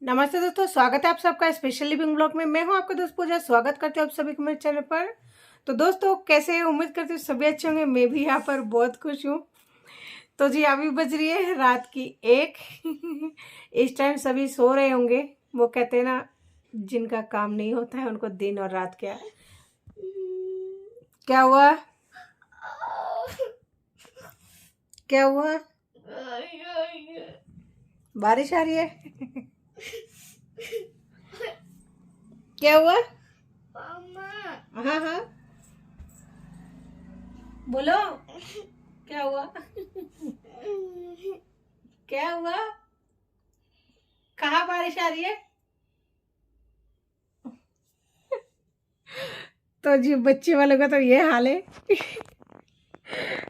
नमस्ते दोस्तों, स्वागत है आप सबका स्पेशल लिविंग ब्लॉग में। मैं हूं आपका दोस्त पूजा। स्वागत करते हैं आप सभी को मेरे चैनल पर। तो दोस्तों, कैसे हैं? उम्मीद करते हैं सभी अच्छे होंगे। मैं भी यहाँ पर बहुत खुश हूँ। तो जी, अभी बज रही है रात की 1। इस टाइम सभी सो रहे होंगे। वो कहते हैं ना, जिनका काम नहीं होता है उनको दिन और रात क्या है। क्या हुआ? क्या हुआ? बारिश आ रही है? क्या हुआ? हाँ हाँ, बोलो। क्या हुआ? क्या हुआ? कहाँ बारिश आ रही है? तो जी, बच्चे वालों का तो ये हाल है।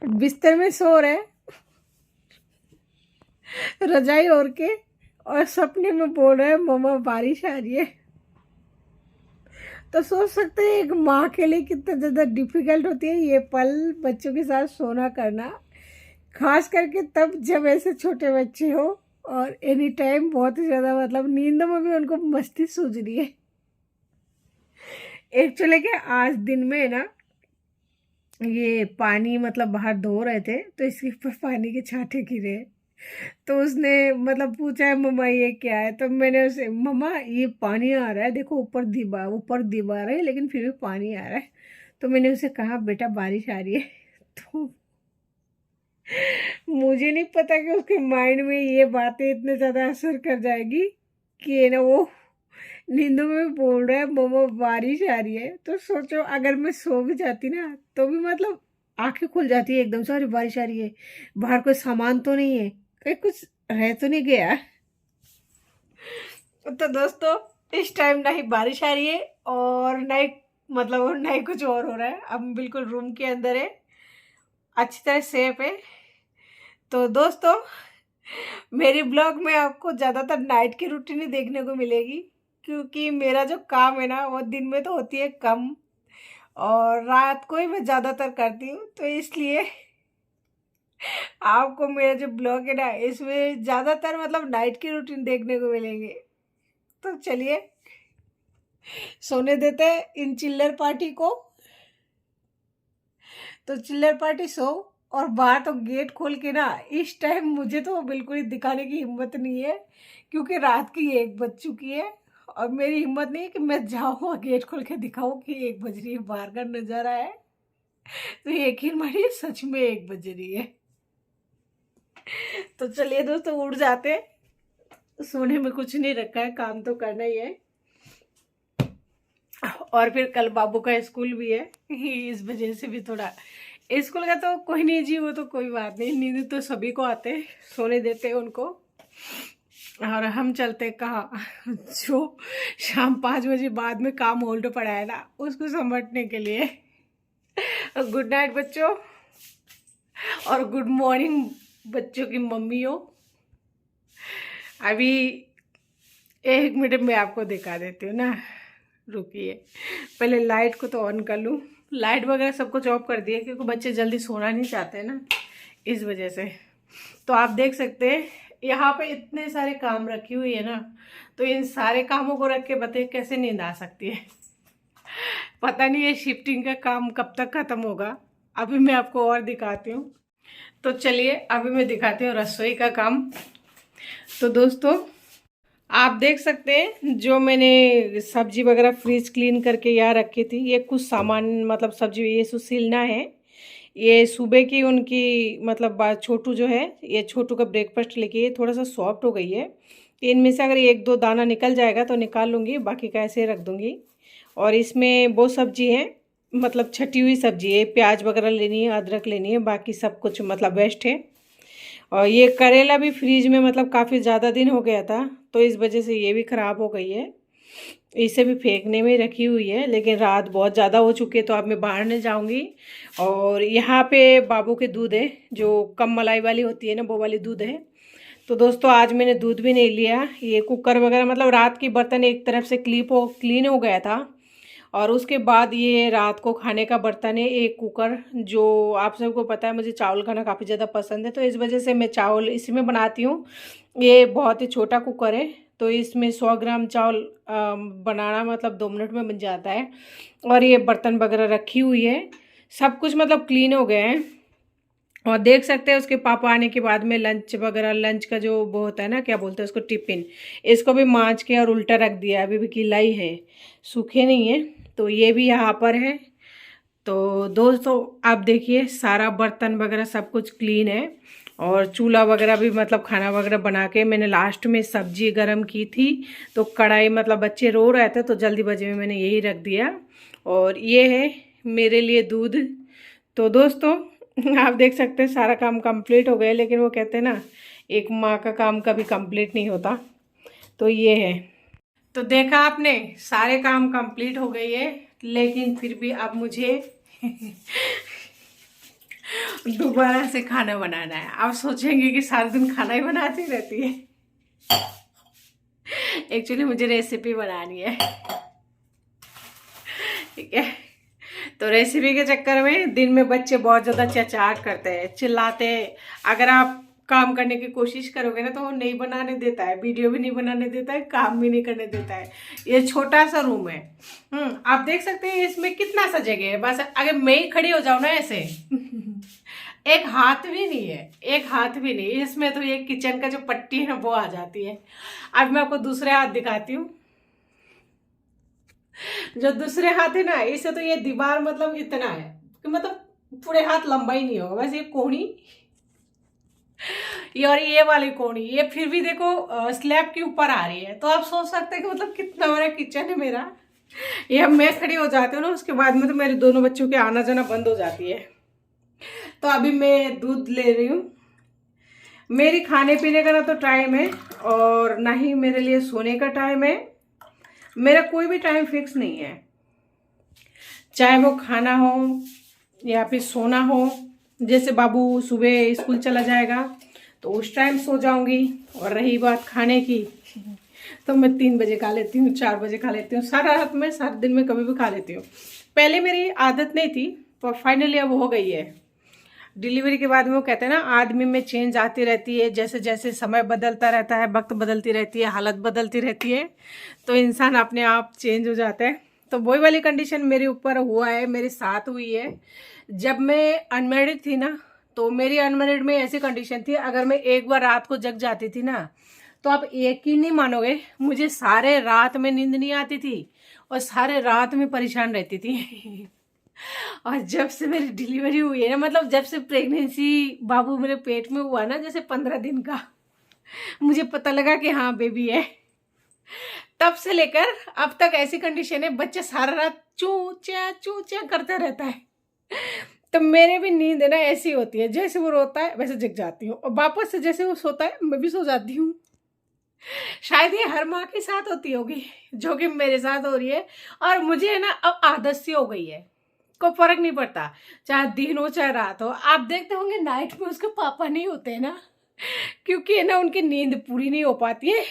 बिस्तर में सो रहे, रजाई ओढ़ के, और सपने में बोल रहे हैं मम्मा बारिश आ रही है। तो सोच सकते हैं एक माँ के लिए कितना ज़्यादा डिफिकल्ट होती है ये पल, बच्चों के साथ सोना करना। खास करके तब जब ऐसे छोटे बच्चे हो और एनी टाइम बहुत ही ज़्यादा मतलब नींदों में भी उनको मस्ती सूझ रही है। एक्चुअली क्या, आज दिन में ना ये पानी मतलब बाहर धो रहे थे तो इसके ऊपर पानी के छांटे गिरे। तो उसने मतलब पूछा है मम्मा ये क्या है। तो मैंने उसे, मम्मा ये पानी आ रहा है, देखो ऊपर दीवार है लेकिन फिर भी पानी आ रहा है। तो मैंने उसे कहा बेटा बारिश आ रही है। तो मुझे नहीं पता कि उसके माइंड में ये बातें इतने ज़्यादा असर कर जाएगी कि ना वो नींदों में बोल रहा है मम्मा बारिश आ रही है। तो सोचो अगर मैं सो भी जाती ना तो भी मतलब आंखें खुल जाती है एकदम से, अरे बारिश आ रही है, बाहर कोई सामान तो नहीं है, कहीं कुछ रह तो नहीं गया। तो दोस्तों, इस टाइम ना ही बारिश आ रही है और ना ही मतलब ना ही कुछ और हो रहा है। हम बिल्कुल रूम के अंदर है, अच्छी तरह सेफ है। तो दोस्तों, मेरी ब्लॉग में आपको ज़्यादातर नाइट की रूटीन ही देखने को मिलेगी, क्योंकि मेरा जो काम है ना वो दिन में तो होती है कम, और रात को ही मैं ज़्यादातर करती हूँ। तो इसलिए आपको मेरा जो ब्लॉग है ना इसमें ज़्यादातर मतलब नाइट की रूटीन देखने को मिलेंगे। तो चलिए सोने देते हैं इन चिल्लर पार्टी को। तो चिल्लर पार्टी सो। और बाहर तो गेट खोल के ना इस टाइम मुझे तो बिल्कुल ही दिखाने की हिम्मत नहीं है, क्योंकि रात की 1 बज चुकी है। और मेरी हिम्मत नहीं है कि मैं जाऊँ और गेट खोल के दिखाऊँ कि 1 बज रही है, बाहर का नज़ारा है। तो यकीन मानिए सच में 1 बज रही है। तो चलिए दोस्तों, उठ जाते हैं। सोने में कुछ नहीं रखा है, काम तो करना ही है। और फिर कल बाबू का स्कूल भी है, इस वजह से भी थोड़ा। स्कूल का तो कोई नहीं जी, वो तो कोई बात नहीं, नींद तो सभी को आते हैं, सोने देते हैं उनको। और हम चलते कहाँ, जो शाम 5 बजे बाद में काम होल्ड पड़ा है ना उसको समेटने के लिए। गुड नाइट बच्चों, और गुड मॉर्निंग बच्चों की मम्मियों। अभी 1 मिनट में आपको दिखा देती हूँ ना, रुकिए। पहले लाइट को तो ऑन कर लूँ। लाइट वगैरह सब कुछ ऑफ कर दिए क्योंकि बच्चे जल्दी सोना नहीं चाहते ना, इस वजह से। तो आप देख सकते हैं यहाँ पे इतने सारे काम रखी हुई है ना, तो इन सारे कामों को रख के बताइए कैसे नींद आ सकती है। पता नहीं ये शिफ्टिंग का काम कब तक खत्म होगा। अभी मैं आपको और दिखाती हूँ। तो चलिए अभी मैं दिखाती हूँ रसोई का काम। तो दोस्तों, आप देख सकते हैं जो मैंने सब्जी वगैरह फ्रीज क्लीन करके यहाँ रखी थी, ये कुछ सामान मतलब सब्जी ये सुसीलना है। ये सुबह की उनकी मतलब छोटू जो है, ये छोटू का ब्रेकफास्ट लेके ये थोड़ा सा सॉफ्ट हो गई है। तो इनमें से अगर 1-2 दाना निकल जाएगा तो निकाल लूँगी, बाकी का ऐसे रख दूँगी। और इसमें वो सब्जी है, मतलब छटी हुई सब्जी है, प्याज वगैरह लेनी है, अदरक लेनी है, बाकी सब कुछ मतलब वेस्ट है। और ये करेला भी फ्रीज में मतलब काफ़ी ज़्यादा दिन हो गया था, तो इस वजह से ये भी ख़राब हो गई है। इसे भी फेंकने में रखी हुई है, लेकिन रात बहुत ज़्यादा हो चुकी है तो अब मैं बाहर नहीं जाऊंगी। और यहाँ पे बाबू के दूध है, जो कम मलाई वाली होती है ना, वो वाली दूध है। तो दोस्तों, आज मैंने दूध भी नहीं लिया। ये कुकर वगैरह मतलब रात की बर्तन एक तरफ से क्लीन हो गया था। और उसके बाद ये रात को खाने का बर्तन है, एक कुकर। जो आप सबको पता है मुझे चावल खाना काफ़ी ज़्यादा पसंद है, तो इस वजह से मैं चावल इसी में बनाती हूँ। ये बहुत ही छोटा कुकर है, तो इसमें 100 ग्राम चावल बनाना मतलब 2 मिनट में बन जाता है। और ये बर्तन वगैरह रखी हुई है, सब कुछ मतलब क्लीन हो गए हैं। और देख सकते हैं उसके पापा आने के बाद में लंच वगैरह, लंच का जो वो होता है ना, क्या बोलते हैं उसको, टिफ़िन, इसको भी मांज के और उल्टा रख दिया, अभी भी गीला ही है, सूखे नहीं है। तो ये भी यहाँ पर है। तो दोस्तों आप देखिए सारा बर्तन वगैरह सब कुछ क्लीन है। और चूल्हा वगैरह भी मतलब खाना वगैरह बना के मैंने लास्ट में सब्जी गरम की थी। तो कढ़ाई मतलब बच्चे रो रहे थे तो जल्दीबाजी में मैंने यही रख दिया। और ये है मेरे लिए दूध। तो दोस्तों आप देख सकते हैं सारा काम कंप्लीट हो गया, लेकिन वो कहते हैं ना एक माँ का काम कभी कंप्लीट नहीं होता। तो ये है। तो देखा आपने सारे काम कंप्लीट हो गए है, लेकिन फिर भी अब मुझे दोबारा से खाना बनाना है। आप सोचेंगे कि सारा दिन खाना ही बनाती रहती है। एक्चुअली मुझे रेसिपी बनानी है, ठीक है। तो रेसिपी के चक्कर में दिन में बच्चे बहुत ज़्यादा चहचहाट करते हैं, चिल्लाते हैं। अगर आप काम करने की कोशिश करोगे ना तो वो नहीं बनाने देता है, वीडियो भी नहीं बनाने देता है, काम भी नहीं करने देता है। ये छोटा सा रूम है, आप देख सकते हैं इसमें कितना सा जगह है। बस अगर मैं ही खड़ी हो जाऊँ ना ऐसे एक हाथ भी नहीं है, एक हाथ भी नहीं इसमें, तो ये किचन का जो पट्टी है ना वो आ जाती है। अब मैं आपको दूसरे हाथ दिखाती हूँ। जो दूसरे हाथ है ना, इसे तो ये दीवार मतलब इतना है कि मतलब पूरे हाथ लंबा ही नहीं होगा, बस ये कोहनी, ये और ये वाली कोहनी, ये फिर भी देखो स्लैब के ऊपर आ रही है। तो आप सोच सकते हैं कि मतलब कितना बड़ा किचन है मेरा। ये अब मैं खड़ी हो जाती हूँ ना, उसके बाद में तो मेरे दोनों बच्चों के आना जाना बंद हो जाती है। तो अभी मैं दूध ले रही हूँ। मेरी खाने पीने का ना तो टाइम है और ना ही मेरे लिए सोने का टाइम है। मेरा कोई भी टाइम फिक्स नहीं है, चाहे वो खाना हो या फिर सोना हो। जैसे बाबू सुबह स्कूल चला जाएगा तो उस टाइम सो जाऊंगी। और रही बात खाने की, तो मैं 3 बजे खा लेती हूँ, 4 बजे खा लेती हूँ, सारा रात में, सारा दिन में कभी भी खा लेती हूँ। पहले मेरी आदत नहीं थी पर फाइनली अब हो गई है। डिलीवरी के बाद में वो कहते हैं ना आदमी में चेंज आती रहती है, जैसे जैसे समय बदलता रहता है, वक्त बदलती रहती है, हालत बदलती रहती है, तो इंसान अपने आप चेंज हो जाता है। तो वही वाली कंडीशन मेरे ऊपर हुआ है, मेरे साथ हुई है। जब मैं अनमेरिड थी ना, तो मेरी अनमेरिड में ऐसी कंडीशन थी, अगर मैं एक बार रात को जग जाती थी ना, तो आप यकीन नहीं मानोगे, मुझे सारे रात में नींद नहीं आती थी और सारे रात में परेशान रहती थी। और जब से मेरी डिलीवरी हुई है ना, मतलब जब से प्रेगनेंसी बाबू मेरे पेट में हुआ ना, जैसे 15 दिन का, मुझे पता लगा कि हाँ बेबी है, तब से लेकर अब तक ऐसी कंडीशन है, बच्चा सारा रात चू चा करता रहता है। तो मेरे भी नींद है ना ऐसी होती है, जैसे वो रोता है वैसे जग जाती हूँ, और वापस से जैसे वो सोता है मैं भी सो जाती हूँ। शायद ये हर माँ के साथ होती होगी, जो कि मेरे साथ हो रही है। और मुझे है ना अब आदत सी हो गई है, को फर्क नहीं पड़ता चाहे दिन हो चाहे रात हो। आप देखते होंगे नाइट में उसके पापा नहीं होते हैं ना, क्योंकि है ना उनकी नींद पूरी नहीं हो पाती है,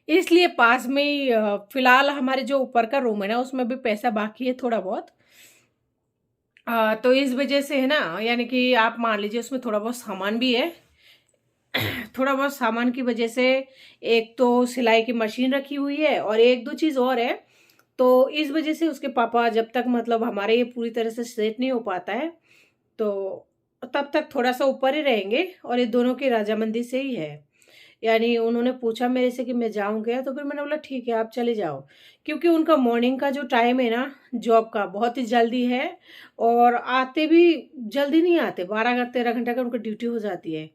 इसलिए पास में ही फिलहाल हमारे जो ऊपर का रूम है ना उसमें भी पैसा बाकी है थोड़ा बहुत। तो इस वजह से है ना, यानी कि आप मान लीजिए उसमें थोड़ा बहुत सामान भी है। थोड़ा बहुत सामान की वजह से, एक तो सिलाई की मशीन रखी हुई है और एक दो चीज़ और है। तो इस वजह से उसके पापा जब तक मतलब हमारे ये पूरी तरह से सेट नहीं हो पाता है, तो तब तक थोड़ा सा ऊपर ही रहेंगे। और ये दोनों की राजामंदी से ही है, यानी उन्होंने पूछा मेरे से कि मैं जाऊँ क्या, तो फिर मैंने बोला ठीक है आप चले जाओ। क्योंकि उनका मॉर्निंग का जो टाइम है ना जॉब का, बहुत ही जल्दी है। और आते भी जल्दी नहीं आते, 12-13 घंटे का उनकी ड्यूटी हो जाती है।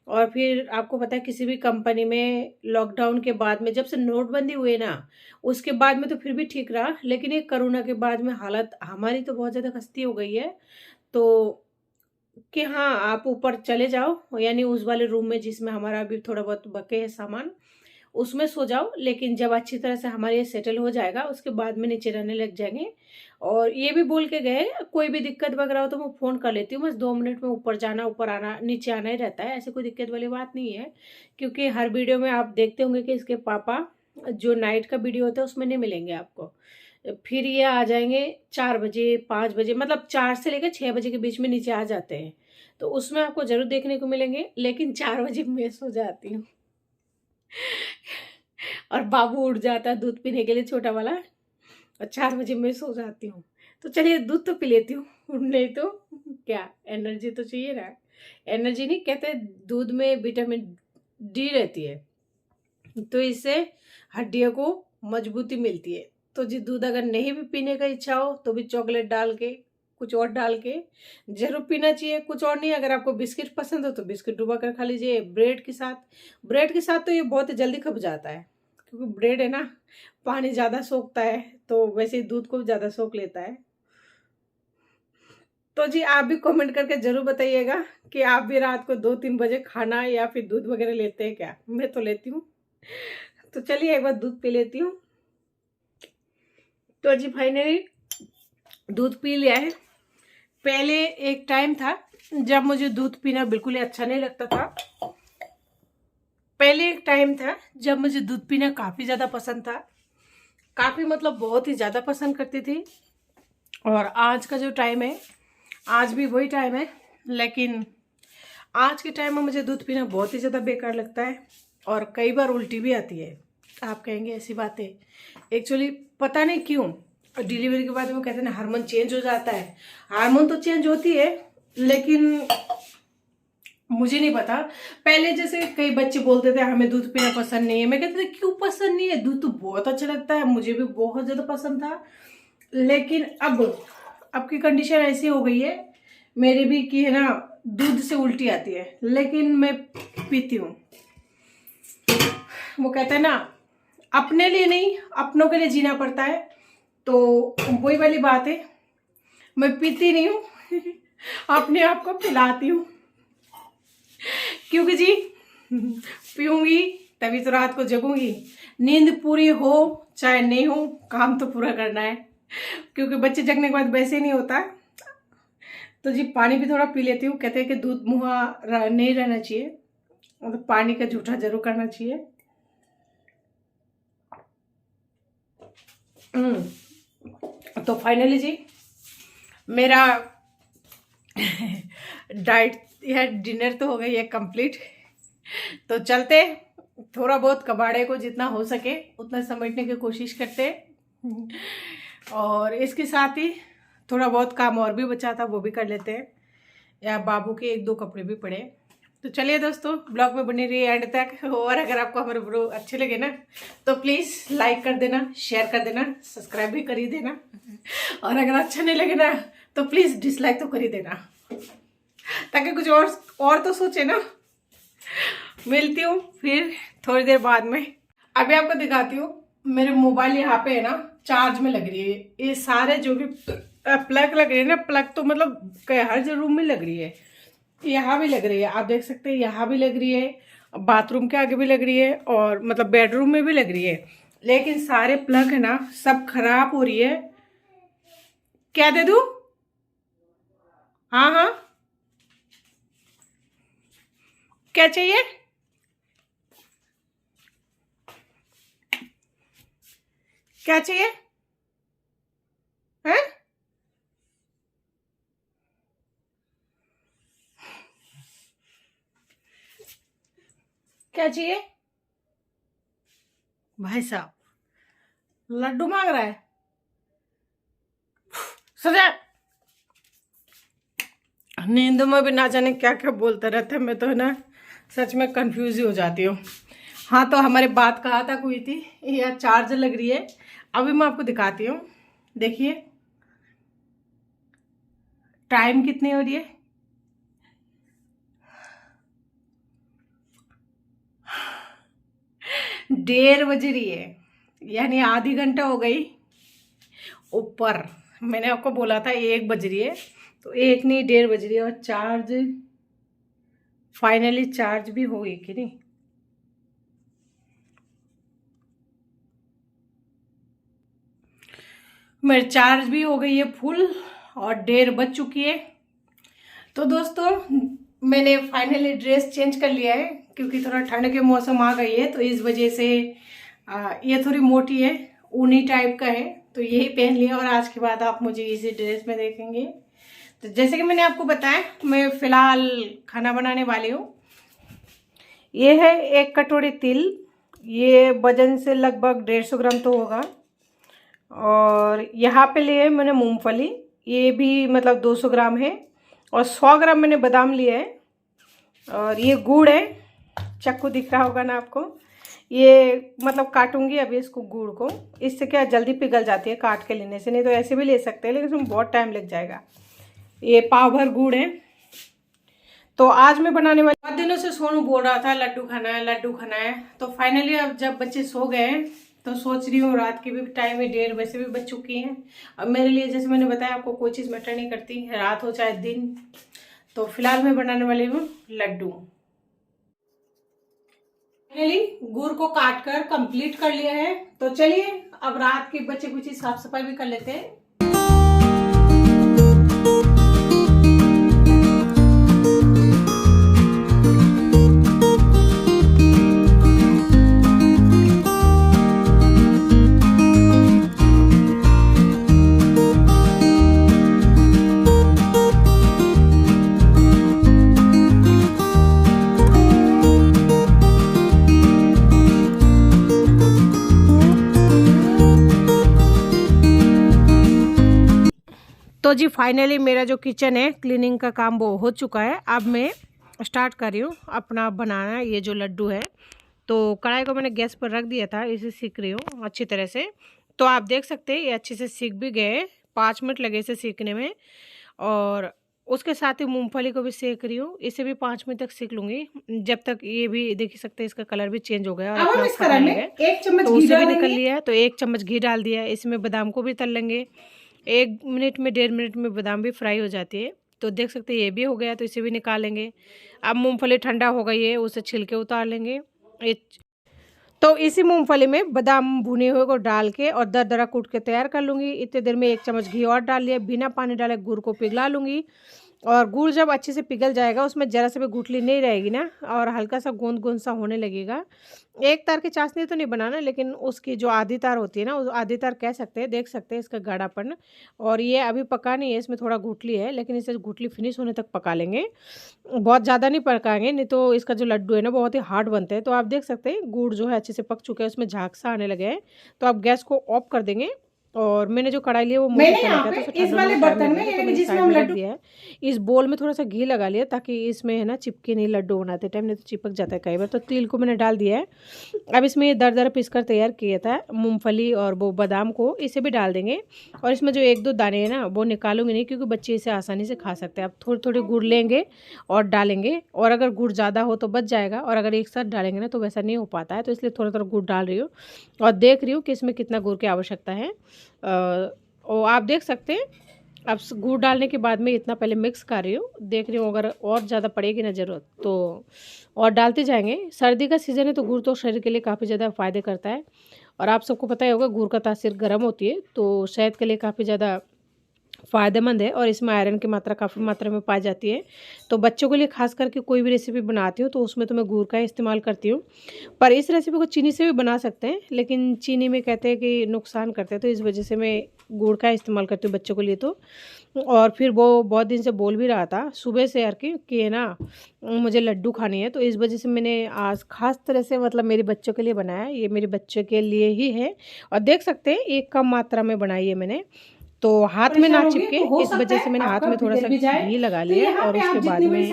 और फिर आपको पता है किसी भी कंपनी में लॉकडाउन के बाद में, जब से नोटबंदी हुई ना, उसके बाद में तो फिर भी ठीक रहा, लेकिन ये कोरोना के बाद में हालत हमारी तो बहुत ज़्यादा खस्ती हो गई है। तो कि हाँ आप ऊपर चले जाओ, यानी उस वाले रूम में जिसमें हमारा अभी थोड़ा बहुत बके है सामान, उसमें सो जाओ। लेकिन जब अच्छी तरह से हमारे ये सेटल हो जाएगा उसके बाद में नीचे रहने लग जाएंगे। और ये भी बोल के गए कोई भी दिक्कत वगैरह हो तो मैं फ़ोन कर लेती हूँ, बस 2 मिनट में ऊपर जाना ऊपर आना नीचे आना ही रहता है, ऐसे कोई दिक्कत वाली बात नहीं है। क्योंकि हर वीडियो में आप देखते होंगे कि इसके पापा जो नाइट का वीडियो होता है उसमें नहीं मिलेंगे आपको। फिर ये आ जाएंगे 4 बजे 5 बजे, मतलब 4 से लेकर 6 बजे के बीच में नीचे आ जाते हैं, तो उसमें आपको ज़रूर देखने को मिलेंगे। लेकिन 4 बजे मैं सो जाती हूँ। और बाबू उठ जाता है दूध पीने के लिए, छोटा वाला। और 4 बजे मैं सो जाती हूँ। तो चलिए दूध तो पी लेती हूँ, नहीं तो क्या, एनर्जी तो चाहिए ना। एनर्जी नहीं कहते, दूध में विटामिन डी रहती है, तो इससे हड्डियों को मजबूती मिलती है। तो जी दूध अगर नहीं भी पीने का इच्छा हो तो भी चॉकलेट डाल के, कुछ और डाल के जरूर पीना चाहिए। कुछ और नहीं, अगर आपको बिस्किट पसंद हो तो बिस्किट डुबा कर खा लीजिए ब्रेड के साथ। ब्रेड के साथ तो ये बहुत जल्दी खप जाता है, क्योंकि ब्रेड है ना, पानी ज़्यादा सोखता है, तो वैसे ही दूध को भी ज़्यादा सोख लेता है। तो जी आप भी कमेंट करके जरूर बताइएगा कि आप भी रात को 2-3 बजे खाना या फिर दूध वगैरह लेते हैं क्या। मैं तो लेती हूँ। तो चलिए एक बार दूध पी लेती हूँ। तो जी फाइनली दूध पी लिया है। पहले एक टाइम था जब मुझे दूध पीना बिल्कुल ही अच्छा नहीं लगता था। पहले एक टाइम था जब मुझे दूध पीना काफ़ी ज़्यादा पसंद था, काफ़ी मतलब बहुत ही ज़्यादा पसंद करती थी। और आज का जो टाइम है, आज भी वही टाइम है, लेकिन आज के टाइम में मुझे दूध पीना बहुत ही ज़्यादा बेकार लगता है। और कई बार उल्टी भी आती है। आप कहेंगे ऐसी बातें, एक्चुअली पता नहीं क्यों डिलीवरी के बाद वो कहते हैं ना हार्मोन चेंज हो जाता है। हार्मोन तो चेंज होती है, लेकिन मुझे नहीं पता। पहले जैसे कई बच्चे बोलते थे हमें दूध पीना पसंद नहीं है, मैं कहती थी क्यों पसंद नहीं है, दूध तो बहुत अच्छा लगता है, मुझे भी बहुत ज़्यादा पसंद था। लेकिन अब की कंडीशन ऐसी हो गई है मेरी भी कि है ना, दूध से उल्टी आती है, लेकिन मैं पीती हूँ। वो कहते हैं ना अपने लिए नहीं अपनों के लिए जीना पड़ता है, तो वही वाली बात है। मैं पीती नहीं हूँ अपने आप को पिलाती हूँ, क्योंकि जी पीऊंगी तभी तो रात को जगूंगी। नींद पूरी हो चाहे नहीं हो, काम तो पूरा करना है, क्योंकि बच्चे जगने के बाद वैसे नहीं होता। तो जी पानी भी थोड़ा पी लेती हूँ। कहते हैं कि दूध मुँहा नहीं रहना चाहिए, मतलब पानी का जूठा जरूर करना चाहिए। तो फाइनली जी मेरा डाइट या डिनर तो हो गई है कंप्लीट। तो चलते, थोड़ा बहुत कबाड़े को जितना हो सके उतना समेटने की कोशिश करते, और इसके साथ ही थोड़ा बहुत काम और भी बचा था वो भी कर लेते हैं, या बाबू के 1-2 कपड़े भी पड़े। तो चलिए दोस्तों ब्लॉग में बने रहिए एंड तक। और अगर आपको हमारे ब्लॉग अच्छे लगे ना तो प्लीज़ लाइक कर देना, शेयर कर देना, सब्सक्राइब भी कर ही देना। और अगर अच्छा नहीं लगे ना तो प्लीज़ डिसलाइक तो कर ही देना, ताकि कुछ और तो सोचे ना। मिलती हूँ फिर थोड़ी देर बाद में। अभी आपको दिखाती हूँ, मेरे मोबाइल यहाँ पे है ना चार्ज में लग रही है। ये सारे जो भी प्लग लग रही है ना, प्लग तो मतलब हर रूम में लग रही है, यहाँ भी लग रही है, आप देख सकते हैं यहाँ भी लग रही है, बाथरूम के आगे भी लग रही है, और मतलब बेडरूम में भी लग रही है। लेकिन सारे प्लग है ना सब खराब हो रही है। क्या दे दूँ? हाँ हाँ, क्या चाहिए? क्या चाहिए है? क्या चाहिए भाई साहब? लड्डू मांग रहा है? सजा, नींद में भी ना जाने क्या क्या बोलते रहते हैं। मैं तो है ना सच में कंफ्यूज ही हो जाती हूँ। हाँ तो हमारे बात कहाँ तक हुई थी, यह चार्ज लग रही है। अभी मैं आपको दिखाती हूँ, देखिए टाइम कितनी हो रही है। 1:30 बज रही है, यानी आधी घंटा हो गई ऊपर। मैंने आपको बोला था 1 बज रही है, तो 1 नहीं 1:30 बज रही है। और चार्ज फाइनली चार्ज भी हो गई कि नहीं, मेरी चार्ज भी हो गई है फुल, और 1:30 बज चुकी है। तो दोस्तों मैंने फाइनली ड्रेस चेंज कर लिया है, क्योंकि थोड़ा ठंड के मौसम आ गई है, तो इस वजह से ये थोड़ी मोटी है, ऊनी टाइप का है, तो यही पहन लिया। और आज के बाद आप मुझे इसी ड्रेस में देखेंगे। तो जैसे कि मैंने आपको बताया, मैं फ़िलहाल खाना बनाने वाली हूँ। ये है 1 कटोरी तिल, ये वजन से लगभग 150 ग्राम तो होगा। और यहाँ पे लिए मैंने मूंगफली, ये भी मतलब 200 ग्राम है। और 100 ग्राम मैंने बादाम लिया है। और ये गुड़ है, चाकू दिख रहा होगा ना आपको। ये मतलब काटूंगी अभी इसको, गुड़ को। इससे क्या जल्दी पिघल जाती है काट के लेने से, नहीं तो ऐसे भी ले सकते हैं लेकिन इसमें बहुत टाइम लग जाएगा। ये पाव भर गुड़ है। तो आज मैं बनाने वाली, बहुत दिनों से सोनू बोल रहा था लड्डू खाना है लड्डू खाना है। तो फाइनली अब जब बच्चे सो गए हैं तो सोच रही हूँ, रात की भी टाइम है, 1:30 वैसे भी बज चुकी हैं। अब मेरे लिए जैसे मैंने बताया आपको, कोई चीज़ मैटर नहीं करती, रात हो चाहे दिन। तो फिलहाल मैं बनाने वाली हूँ लड्डू। फाइनली गुड़ को काट कर कंप्लीट कर लिया है। तो चलिए अब रात की बच्चे कुछ साफ सफाई भी कर लेते हैं। तो जी फाइनली मेरा जो किचन है क्लीनिंग का काम वो हो चुका है। अब मैं स्टार्ट कर रही हूँ अपना बनाना ये जो लड्डू है। तो कढ़ाई को मैंने गैस पर रख दिया था, इसे सीख रही हूँ अच्छी तरह से। तो आप देख सकते हैं ये अच्छे से सीख भी गए, 5 मिनट लगे इसे सीखने में। और उसके साथ ही मूंगफली को भी सेक रही हूँ, इसे भी 5 मिनट तक सेक लूँगी, जब तक ये भी देख सकते हैं इसका कलर भी चेंज हो गया। और इस कढ़ाई में 1 चम्मच घी भी निकल लिया है। तो 1 चम्मच घी डाल दिया है। इसमें बादाम को भी तल लेंगे। 1 मिनट में 1.5 मिनट में बादाम भी फ्राई हो जाती है। तो देख सकते हैं ये भी हो गया, तो इसे भी निकाल लेंगे। अब मूंगफली ठंडा हो गई है, उसे छिलके उतार लेंगे। तो इसी मूंगफली में बादाम भुने हुए को डाल के और दरदरा कूट के तैयार कर लूँगी। इतने देर में 1 चम्मच घी और डाल लिया, बिना पानी डाले गुड़ को पिघला लूँगी। और गुड़ जब अच्छे से पिघल जाएगा, उसमें ज़रा सा भी गुठली नहीं रहेगी ना, और हल्का सा गोंद गोंद सा होने लगेगा। एक तार की चाशनी तो नहीं बनाना, लेकिन उसकी जो आधी तार होती है ना, उस आधी तार कह सकते हैं। देख सकते हैं इसका गाढ़ापन। और ये अभी पका नहीं है, इसमें थोड़ा गुठली है, लेकिन इसे गुठली फिनिश होने तक पका लेंगे। बहुत ज़्यादा नहीं पकाएंगे, नहीं तो इसका जो लड्डू है ना बहुत ही हार्ड बनते हैं। तो आप देख सकते हैं गुड़ जो है अच्छे से पक चुका है, उसमें झाग सा आने लगे हैं। तो आप गैस को ऑफ कर देंगे। और मैंने जो कढ़ाई ली है वो मोटी तला का, तो इस वाले बर्तन में जिसमें हम लड्डू दिया है, इस बोल में थोड़ा सा घी लगा लिया ताकि इसमें है ना चिपके नहीं लड्डू बनाते टाइम, नहीं तो चिपक जाता है कई बार। तो तिल को मैंने डाल दिया है। अब इसमें ये दर पीस कर तैयार किया था मूंगफली और वो बादाम को, इसे भी डाल देंगे। और इसमें जो 1-2 दाने हैं ना वो निकालूंगी नहीं, क्योंकि बच्चे इसे आसानी से खा सकते हैं। अब थोड़े थोड़े गुड़ लेंगे और डालेंगे। और अगर गुड़ ज़्यादा हो तो बच जाएगा, और अगर एक साथ डालेंगे ना तो वैसा नहीं हो पाता है। तो इसलिए थोड़ा थोड़ा गुड़ डाल रही हूँ और देख रही हूँ कि इसमें कितना गुड़ की आवश्यकता है। और आप देख सकते हैं अब गुड़ डालने के बाद में इतना पहले मिक्स कर रही हूँ, देख रही हूँ अगर और ज़्यादा पड़ेगी ना ज़रूरत तो और डालते जाएंगे। सर्दी का सीज़न है तो गुड़ तो शरीर के लिए काफ़ी ज़्यादा फ़ायदे करता है। और आप सबको पता ही होगा गुड़ का तासीर गर्म होती है, तो सेहत के लिए काफ़ी ज़्यादा फ़ायदेमंद है। और इसमें आयरन की मात्रा काफ़ी मात्रा में पाई जाती है। तो बच्चों के लिए खास करके कोई भी रेसिपी बनाती हूँ तो उसमें तो मैं गुड़ का इस्तेमाल करती हूँ। पर इस रेसिपी को चीनी से भी बना सकते हैं, लेकिन चीनी में कहते हैं कि नुकसान करते हैं, तो इस वजह से मैं गुड़ का इस्तेमाल करती हूँ बच्चों के लिए। तो और फिर वो बहुत दिन से बोल भी रहा था सुबह से यार कि है ना मुझे लड्डू खानी है, तो इस वजह से मैंने आज खास तरह से मतलब मेरे बच्चों के लिए बनाया। ये मेरे बच्चों के लिए ही है। और देख सकते हैं एक कम मात्रा में बनाई है मैंने, तो हाथ में ना चिपके इस वजह से मैंने हाथ में थोड़ा सा घी लगा लिया। और उसके बाद में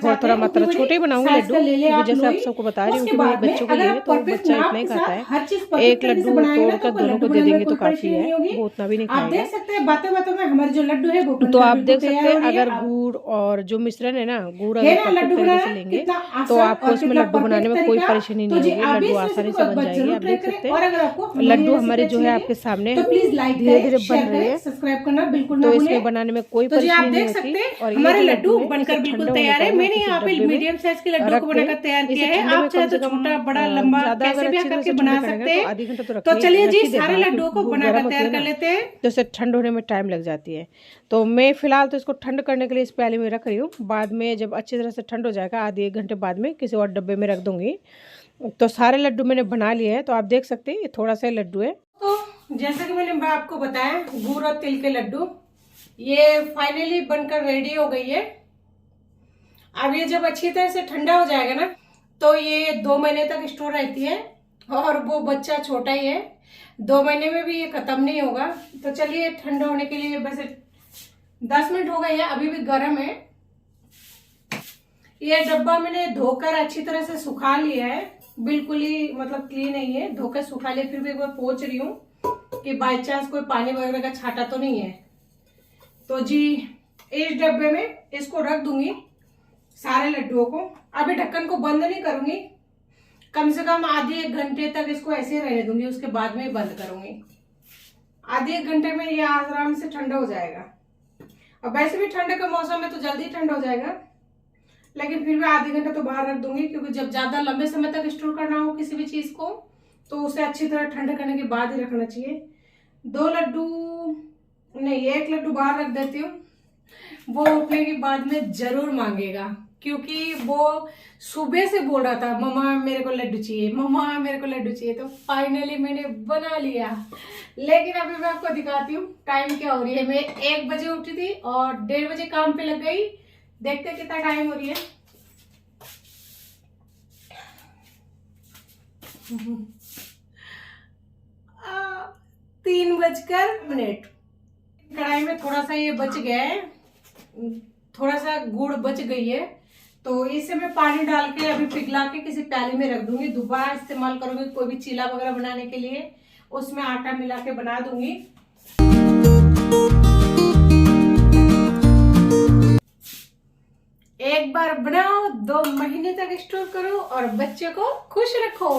थोड़ा थोड़ा मात्रा छोटे ही बनाऊंगी लड्डू, क्योंकि जैसे आप सबको बता रही हूँ कि मेरे बच्चों के लिए तो बच्चा इतना ही खाता है। एक लड्डू तोड़कर दोनों को दे देंगे तो काफ़ी है, वो उतना भी नहीं खाएगा। बातों बातों में हमारे जो लड्डू है वो तो आप देख सकते हैं अगर गुड़ और जो मिश्रण है ना, गुड़ अगर परफेक्ट तरीके से लेंगे तो आपको इसमें लड्डू बनाने में कोई परेशानी नहीं होगी, लड्डू आसानी से बन जाएगी। आप देख सकते हैं लड्डू हमारे जो है आपके सामने धीरे धीरे बन रही है, सब्सक्राइब करना बिल्कुल तो इसमें बनाने में कोई परेशानी नहीं होती। और हमारे लड्डू बनकर बिल्कुल तैयार है। मैंने यहाँ पे मीडियम साइज के लड्डू को बनाकर तैयार किया है। आप चाहे तो छोटा बड़ा लंबा कैसे भी करके बना सकते हैं। तो चलिए जी सारे लड्डुओं को बनाकर तैयार कर लेते हैं। तो इसे ठंड होने में टाइम लग जाती है। तो मैं फिलहाल तो इसको ठंड करने के लिए इस प्याले में रख रही हूँ। बाद में जब अच्छी तरह से ठंड हो जाएगा, आधे 1 घंटे बाद में किसी और डब्बे में रख दूंगी। तो सारे लड्डू मैंने बना लिए हैं। तो आप देख सकते हैं ये थोड़ा सा लड्डू है। तो जैसा कि मैंने आपको बताया गुड़ और तिल के लड्डू ये फाइनली बनकर रेडी हो गई है। अब ये जब अच्छी तरह से ठंडा हो जाएगा ना तो ये 2 महीने तक स्टोर रहती है। और वो बच्चा छोटा ही है, 2 महीने में भी ये खत्म नहीं होगा। तो चलिए ठंडा होने के लिए वैसे 10 मिनट हो गए हैं, अभी भी गर्म है। ये डब्बा मैंने धोकर अच्छी तरह से सुखा लिया है, बिल्कुल ही मतलब क्लीन नहीं है, धोकर सुखा लिया। फिर भी एक बार पोंछ रही हूँ कि बाई चांस कोई पानी वगैरह का छाटा तो नहीं है। तो जी इस डब्बे में इसको रख दूंगी सारे लड्डुओं को। अभी ढक्कन को बंद नहीं करूंगी, कम से कम आधे 1 घंटे तक इसको ऐसे रहने दूंगी, उसके बाद में बंद करूंगी। आधे 1 घंटे में ये आराम से ठंडा हो जाएगा। और वैसे भी ठंडे का मौसम है तो जल्दी ठंडा हो जाएगा, लेकिन फिर भी आधे घंटे तो बाहर रख दूंगी, क्योंकि जब ज्यादा लंबे समय तक स्टोर करना हो किसी भी चीज को तो उसे अच्छी तरह ठंडा करने के बाद ही रखना चाहिए। 2 लड्डू नहीं, 1 लड्डू बाहर रख देती हूँ, वो उठने के बाद में जरूर मांगेगा, क्योंकि वो सुबह से बोल रहा था मम्मा मेरे को लड्डू चाहिए, मम्मा मेरे को लड्डू चाहिए। तो फाइनली मैंने बना लिया। लेकिन अभी मैं आपको दिखाती हूँ टाइम क्या हो रही है। मैं 1 बजे उठी थी और 1:30 बजे काम पे लग गई। देखते कितना टाइम हो रही है। 3:01। कढ़ाई में थोड़ा सा ये बच गया है, थोड़ा सा गुड़ बच गई है, तो इसे मैं पानी डाल के अभी पिघला के किसी प्याले में रख दूंगी। दोबारा इस्तेमाल करूंगी कोई भी चीला वगैरह बनाने के लिए, उसमें आटा मिला के बना दूंगी। एक बार बनाओ, 2 महीने तक स्टोर करो और बच्चे को खुश रखो।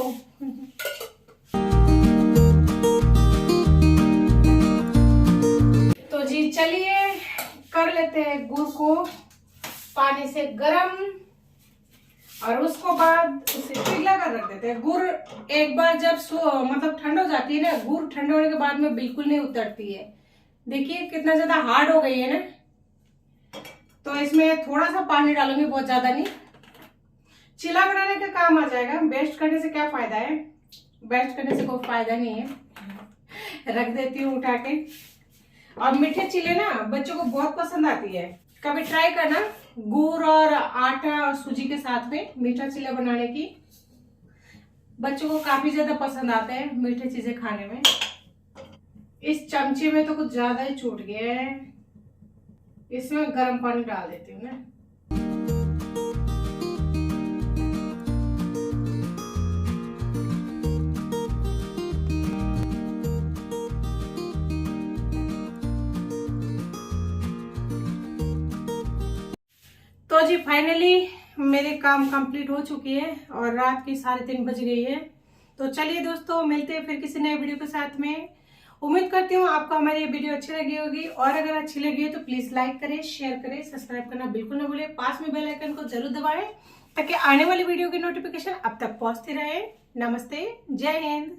तो जी चलिए कर लेते हैं गुड़ को पानी से गरम, और उसको बाद उसे पिघला कर रख देते हैं। गुड़ एक बार जब मतलब ठंड हो जाती है ना, गुड़ ठंडा होने के बाद में बिल्कुल नहीं उतरती है। देखिए कितना ज्यादा हार्ड हो गई है ना। तो इसमें थोड़ा सा पानी डालूंगी, बहुत ज्यादा नहीं। चिला बनाने का काम आ जाएगा, बेस्ट करने से क्या फायदा है, बेस्ट करने से कोई फायदा नहीं है। रख देती हूँ उठा के। और मीठे चिले ना बच्चों को बहुत पसंद आती है, कभी ट्राई करना गुड़ और आटा और सूजी के साथ में मीठा चिला बनाने की। बच्चों को काफी ज्यादा पसंद आते हैं मीठे चीजें खाने में। इस चमचे में तो कुछ ज्यादा ही छूट गया है, इसमें गर्म पानी डाल देती हूँ ना। तो जी फाइनली मेरे काम कंप्लीट हो चुकी है और रात की 3:30 बज गई है। तो चलिए दोस्तों मिलते हैं फिर किसी नए वीडियो के साथ में। उम्मीद करती हूँ आपको हमारी ये वीडियो अच्छी लगी होगी, और अगर अच्छी लगी है तो प्लीज लाइक करें, शेयर करें, सब्सक्राइब करना बिल्कुल ना भूलें। पास में बेल आइकन को जरूर दबाएं ताकि आने वाली वीडियो की नोटिफिकेशन अब तक पहुंचती रहे। नमस्ते, जय हिंद।